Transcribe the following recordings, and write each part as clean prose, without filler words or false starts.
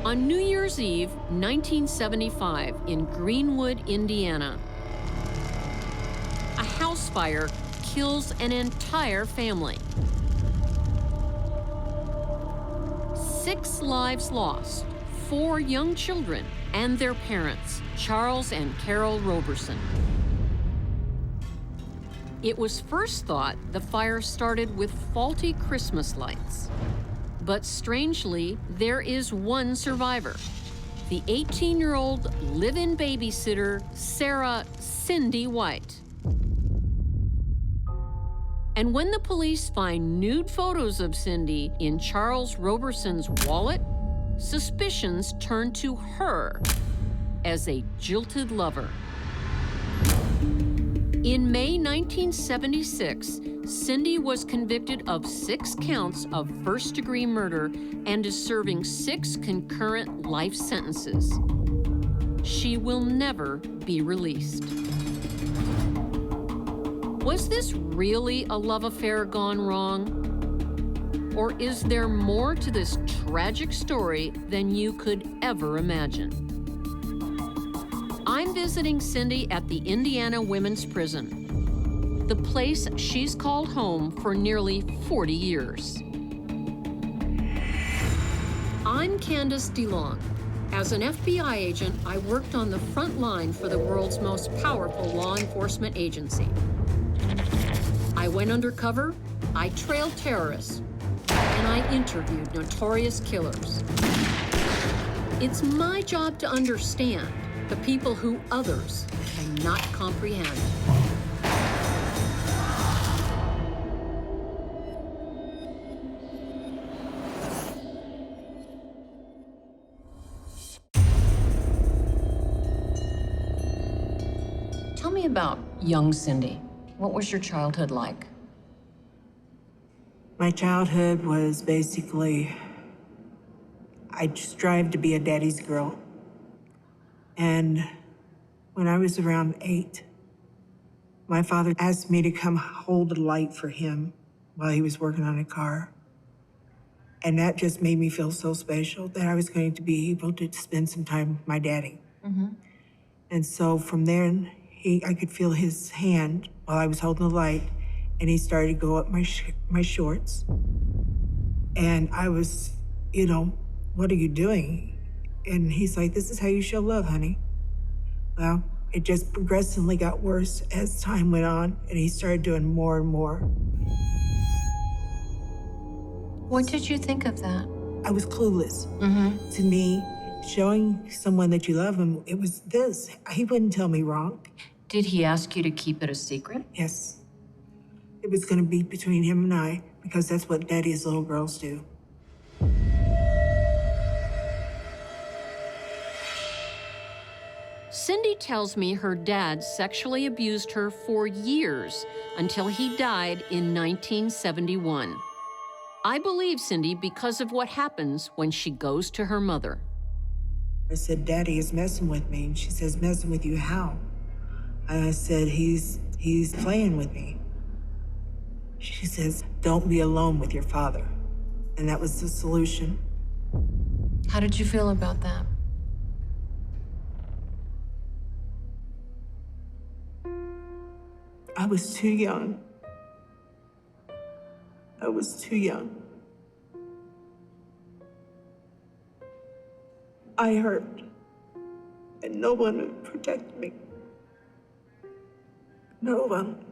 On New Year's Eve, 1975, in Greenwood, Indiana, a house fire kills an entire family. 6 lives lost, 4 young children and their parents, Charles and Carol Roberson. It was first thought the fire started with faulty Christmas lights. But strangely, there is one survivor, the 18-year-old live-in babysitter, Sarah Cindy White. And when the police find nude photos of Cindy in Charles Roberson's wallet, suspicions turn to her as a jilted lover. In May 1976, Cindy was convicted of 6 counts of first-degree murder and is serving 6 concurrent life sentences. She will never be released. Was this really a love affair gone wrong? Or is there more to this tragic story than you could ever imagine? I'm visiting Cindy at the Indiana Women's Prison, the place she's called home for nearly 40 years. I'm Candace DeLong. As an FBI agent, I worked on the front line for the world's most powerful law enforcement agency. I went undercover, I trailed terrorists, and I interviewed notorious killers. It's my job to understand the people who others cannot comprehend. Tell me about young Cindy. What was your childhood like? My childhood was basically, I strived to be a daddy's girl. And when I was around 8, my father asked me to come hold a light for him while he was working on a car. And that just made me feel so special that I was going to be able to spend some time with my daddy. Mm-hmm. And so from there, I could feel his hand while I was holding the light, and he started to go up my shorts. And I was, what are you doing? And he's like, this is how you show love, honey. Well, it just progressively got worse as time went on, and he started doing more and more. What did you think of that? I was clueless. Mm-hmm. To me, showing someone that you love him, it was this. He wouldn't tell me wrong. Did he ask you to keep it a secret? Yes. It was going to be between him and I, because that's what daddy's little girls do. Cindy tells me her dad sexually abused her for years until he died in 1971. I believe Cindy because of what happens when she goes to her mother. I said, Daddy is messing with me. And she says, messing with you how? And I said, he's playing with me. She says, don't be alone with your father. And that was the solution. How did you feel about that? I was too young. I was too young. I hurt, and no one would protect me. No one.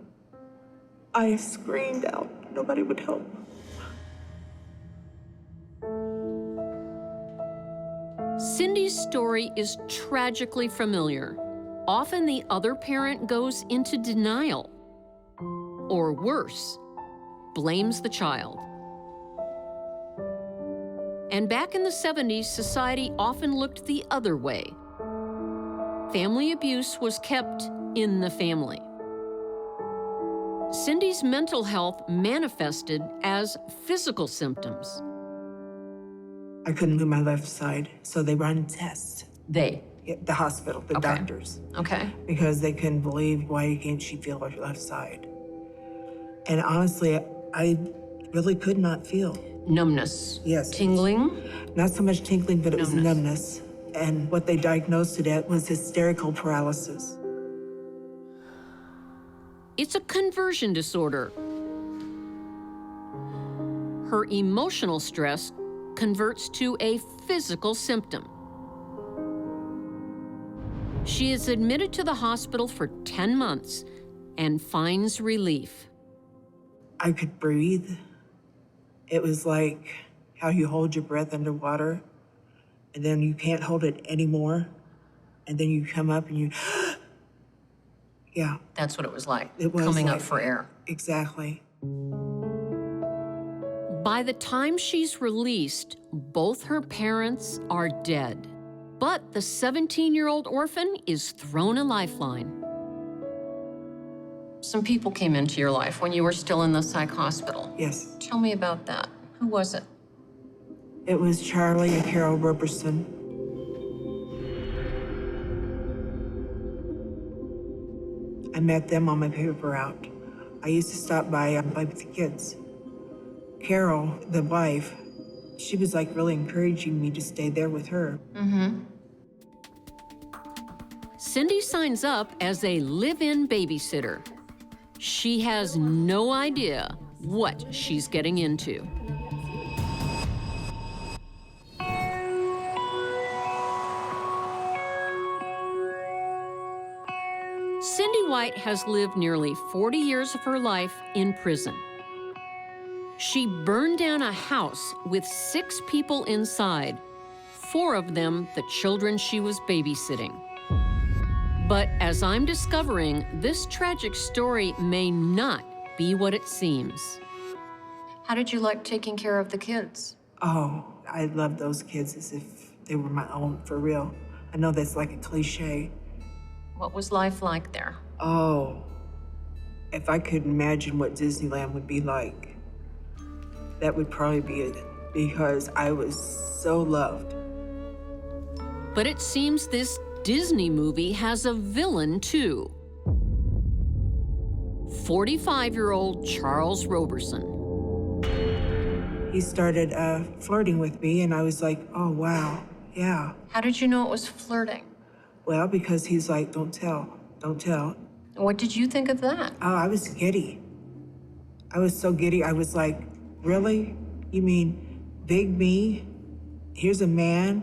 I screamed out. Nobody would help. Cindy's story is tragically familiar. Often the other parent goes into denial, or worse, blames the child. And back in the 70s, society often looked the other way. Family abuse was kept in the family. Cindy's mental health manifested as physical symptoms. I couldn't move my left side, so they run tests. They? Yeah, the hospital, the doctors. Okay. Because they couldn't believe, why can't she feel her left side? And honestly, I really could not feel. Numbness. Yes. Tingling. Not so much tingling, but it was Numbness. numbness. And what they diagnosed it at was hysterical paralysis. It's a conversion disorder. Her emotional stress converts to a physical symptom. She is admitted to the hospital for 10 months and finds relief. I could breathe. It was like how you hold your breath underwater, and then you can't hold it anymore, and then you come up and you, yeah. That's what it was like, It was coming like up for air. Exactly. By the time she's released, both her parents are dead. But the 17-year-old orphan is thrown a lifeline. Some people came into your life when you were still in the psych hospital. Yes. Tell me about that. Who was it? It was Charlie and Carol Robertson. I met them on my paper route. I used to stop by and play with the kids. Carol, the wife, she was like really encouraging me to stay there with her. Mm-hmm. Cindy signs up as a live-in babysitter. She has no idea what she's getting into. Cindy White has lived nearly 40 years of her life in prison. She burned down a house with 6 people inside, 4 of them the children she was babysitting. But as I'm discovering, this tragic story may not be what it seems. How did you like taking care of the kids? Oh, I loved those kids as if they were my own, for real. I know that's like a cliche. What was life like there? Oh, if I could imagine what Disneyland would be like, that would probably be it, because I was so loved. But it seems this Disney movie has a villain, too. 45-year-old Charles Roberson. He started flirting with me, and I was like, oh, wow, yeah. How did you know it was flirting? Well, because he's like, don't tell, don't tell. What did you think of that? Oh, I was giddy. I was so giddy. I was like, really? You mean big me? Here's a man,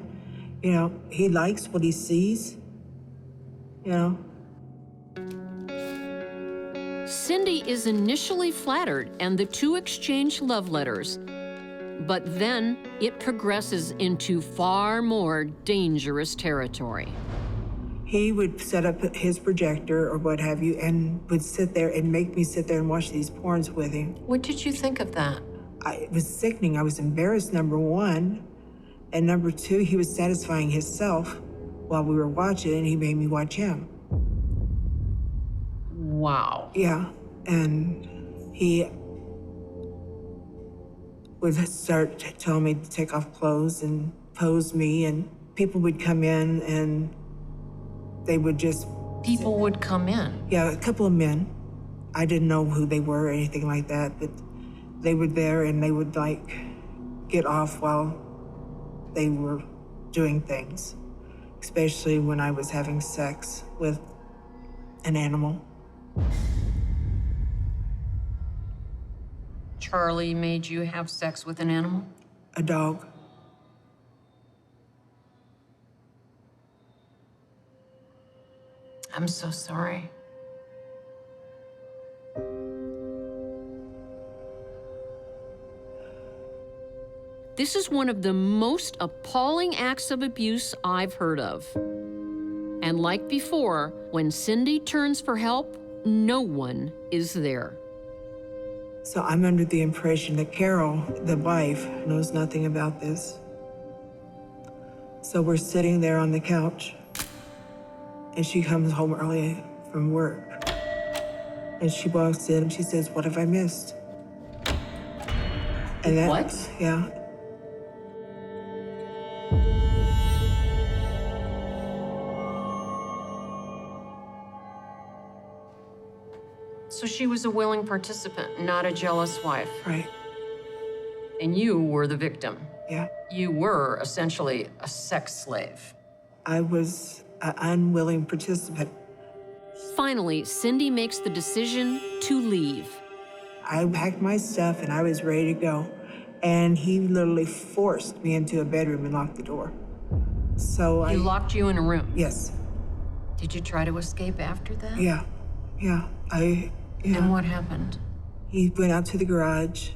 you know, he likes what he sees, you know? Cindy is initially flattered, and the two exchange love letters. But then it progresses into far more dangerous territory. He would set up his projector or what have you, and would sit there and make me sit there and watch these porns with him. What did you think of that? It was sickening. I was embarrassed, number one. And number two, he was satisfying himself while we were watching, and he made me watch him. Wow. Yeah, and he would start telling me to take off clothes and pose me, and people would come in and they would just... People would come in? Yeah, a couple of men. I didn't know who they were or anything like that, but they were there and they would like get off while they were doing things, especially when I was having sex with an animal. Charlie made you have sex with an animal? A dog. I'm so sorry. This is one of the most appalling acts of abuse I've heard of. And like before, when Cindy turns for help, no one is there. So I'm under the impression that Carol, the wife, knows nothing about this. So we're sitting there on the couch, and she comes home early from work. And she walks in and she says, "What have I missed?" And that, What? Yeah. So she was a willing participant, not a jealous wife. Right. And you were the victim. Yeah. You were essentially a sex slave. I was an unwilling participant. Finally, Cindy makes the decision to leave. I packed my stuff and I was ready to go. And he literally forced me into a bedroom and locked the door. So He locked you in a room? Yes. Did you try to escape after that? Yeah. Yeah. And what happened? He went out to the garage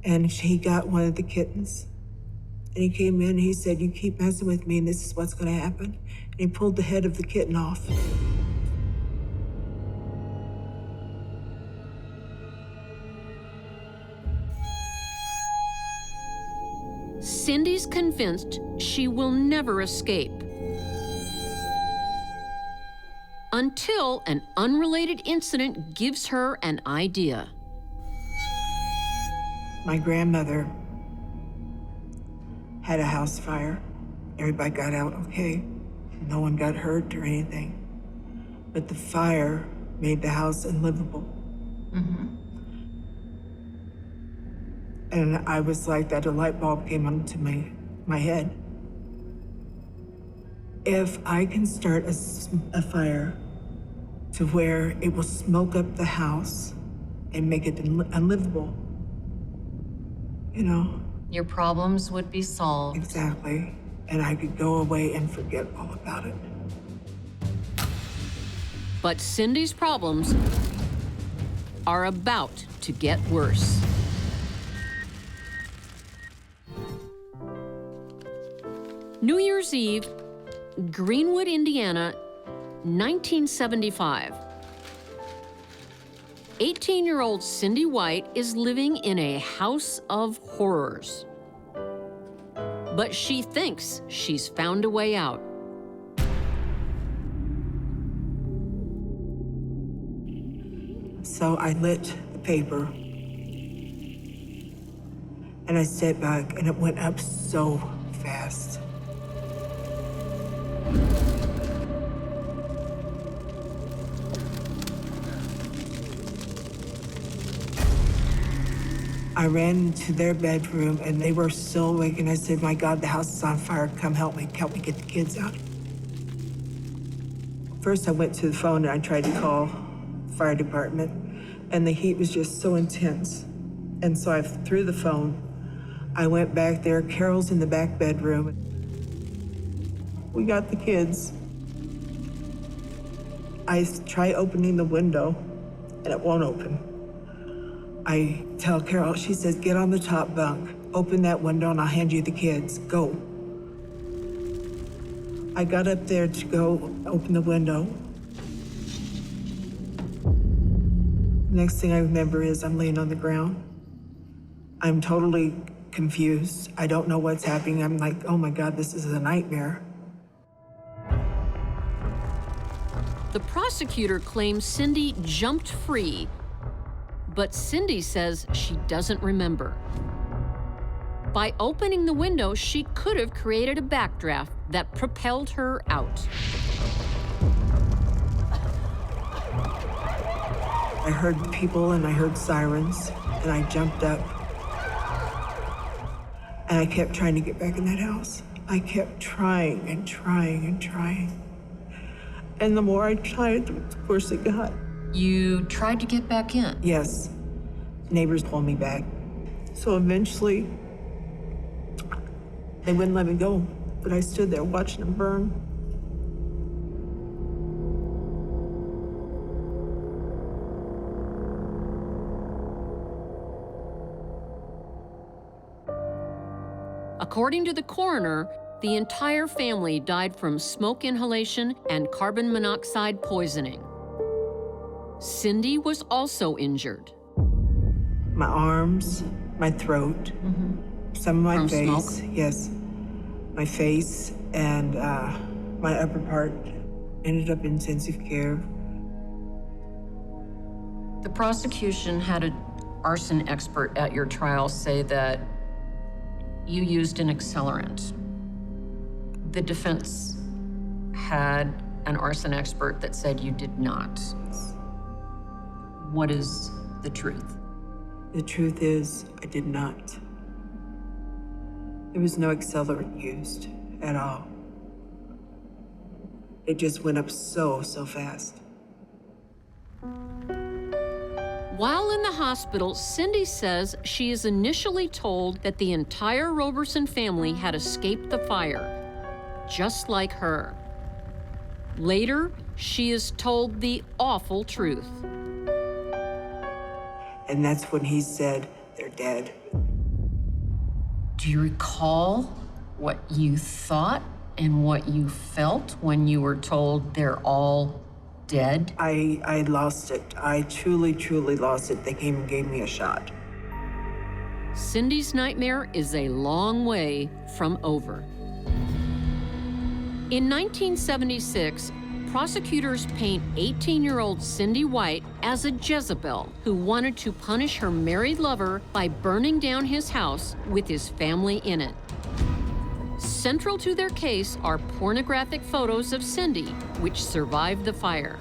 and he got one of the kittens. And he came in and he said, "You keep messing with me and this is what's gonna happen." And he pulled the head of the kitten off. Cindy's convinced she will never escape. Until an unrelated incident gives her an idea. My grandmother had a house fire. Everybody got out okay. No one got hurt or anything. But the fire made the house unlivable. Mm-hmm. And I was like that, a light bulb came onto my head. If I can start a fire to where it will smoke up the house and make it unlivable, you know? Your problems would be solved. Exactly. And I could go away and forget all about it. But Cindy's problems are about to get worse. New Year's Eve, Greenwood, Indiana, 1975. 18-year-old Cindy White is living in a house of horrors. But she thinks she's found a way out. So I lit the paper and I stepped back and it went up so fast. I ran into their bedroom and they were still awake and I said, "My God, the house is on fire. Come help me get the kids out." First I went to the phone and I tried to call the fire department and the heat was just so intense. And so I threw the phone. I went back there. Carol's in the back bedroom. We got the kids. I try opening the window and it won't open. I tell Carol, she says, "Get on the top bunk, open that window and I'll hand you the kids, go." I got up there to go open the window. Next thing I remember is I'm laying on the ground. I'm totally confused. I don't know what's happening. I'm like, oh my God, this is a nightmare. The prosecutor claims Cindy jumped free, but Cindy says she doesn't remember. By opening the window, she could have created a backdraft that propelled her out. I heard people and I heard sirens and I jumped up. And I kept trying to get back in that house. I kept trying and trying and trying. And the more I tried, the worse it got. You tried to get back in? Yes. Neighbors pulled me back. So eventually, they wouldn't let me go, but I stood there watching them burn. According to the coroner, the entire family died from smoke inhalation and carbon monoxide poisoning. Cindy was also injured. My arms, my throat, some of my From face, smoke? yes. My face and my upper part ended up in intensive care. The prosecution had an arson expert at your trial say that you used an accelerant. The defense had an arson expert that said you did not. What is the truth? The truth is, I did not. There was no accelerant used at all. It just went up so fast. While in the hospital, Cindy says she is initially told that the entire Roberson family had escaped the fire, just like her. Later, she is told the awful truth. And that's when he said, they're dead. Do you recall what you thought and what you felt when you were told they're all dead? I lost it. I truly lost it. They came and gave me a shot. Cindy's nightmare is a long way from over. In 1976, prosecutors paint 18-year-old Cindy White as a Jezebel who wanted to punish her married lover by burning down his house with his family in it. Central to their case are pornographic photos of Cindy, which survived the fire.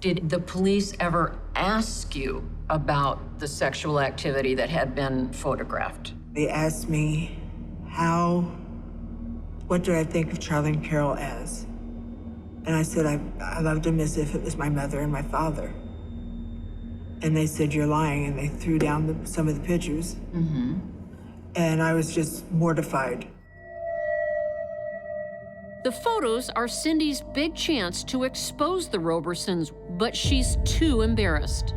Did the police ever ask you about the sexual activity that had been photographed? They asked me what do I think of Charlie and Carol as? And I said, I loved them as if it was my mother and my father. And they said, you're lying, and they threw down some of the pictures. Mm-hmm. And I was just mortified. The photos are Cindy's big chance to expose the Robersons, but she's too embarrassed.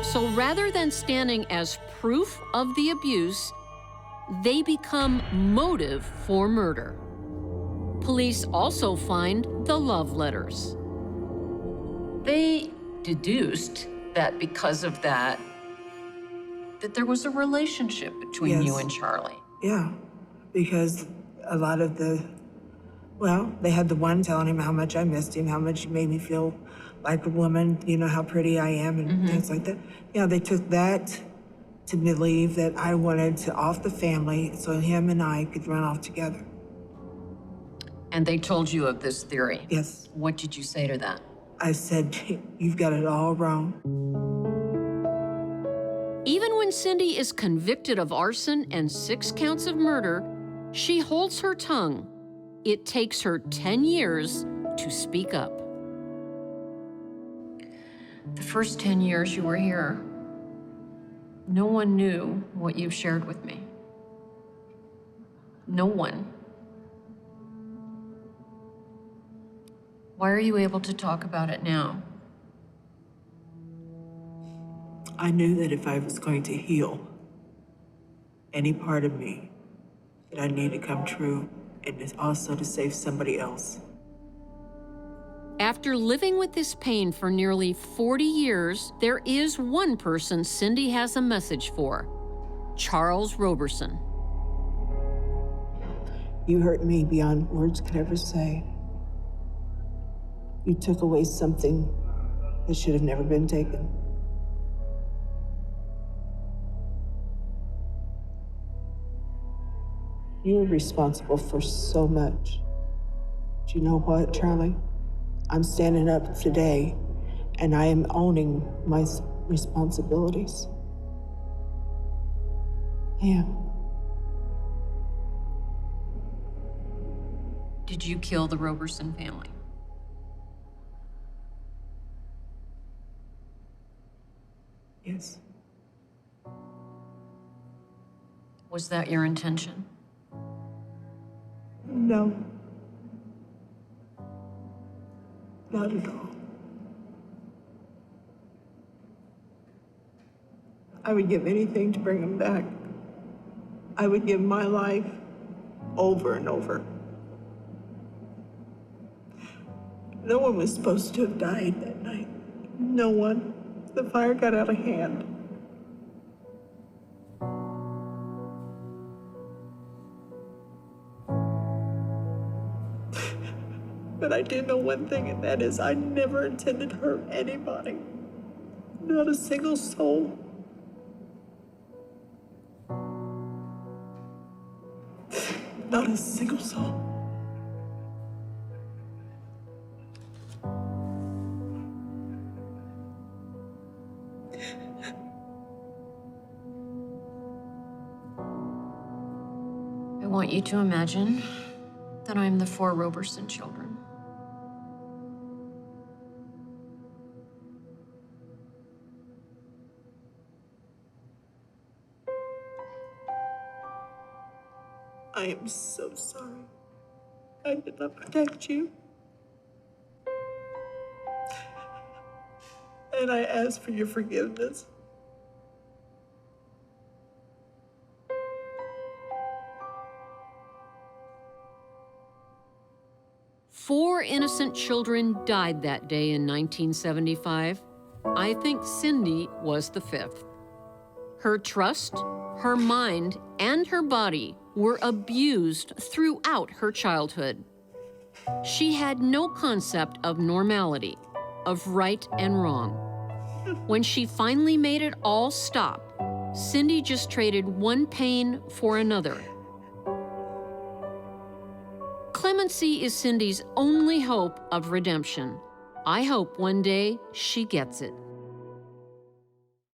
So rather than standing as proof of the abuse, they become motive for murder. Police also find the love letters. They deduced that because of that there was a relationship between you and Charlie. Yeah, because a lot of they had the one telling him how much I missed him, how much he made me feel like a woman, you know, how pretty I am and things like that. Yeah, they took that to believe that I wanted to off the family so him and I could run off together. And they told you of this theory? Yes. What did you say to that? I said, you've got it all wrong. Even when Cindy is convicted of arson and 6 counts of murder, she holds her tongue. It takes her 10 years to speak up. The first 10 years you were here, no one knew what you've shared with me. No one. Why are you able to talk about it now? I knew that if I was going to heal any part of me, that I needed to come true, and it's also to save somebody else. After living with this pain for nearly 40 years, there is one person Cindy has a message for: Charles Roberson. You hurt me beyond words could ever say. You took away something that should have never been taken. You were responsible for so much. Do you know what, Charlie? I'm standing up today, and I am owning my responsibilities. I am. Did you kill the Roberson family? Yes. Was that your intention? No. Not at all. I would give anything to bring him back. I would give my life over and over. No one was supposed to have died that night. No one. The fire got out of hand. But I do know one thing, and that is I never intended to hurt anybody. Not a single soul. Not a single soul. want you to imagine that I'm the 4 Roberson children. I am so sorry. I did not protect you. And I ask for your forgiveness. Four innocent children died that day in 1975. I think Cindy was the 5th. Her trust, her mind, and her body were abused throughout her childhood. She had no concept of normality, of right and wrong. When she finally made it all stop, Cindy just traded one pain for another. Clemency is Cindy's only hope of redemption. I hope one day she gets it.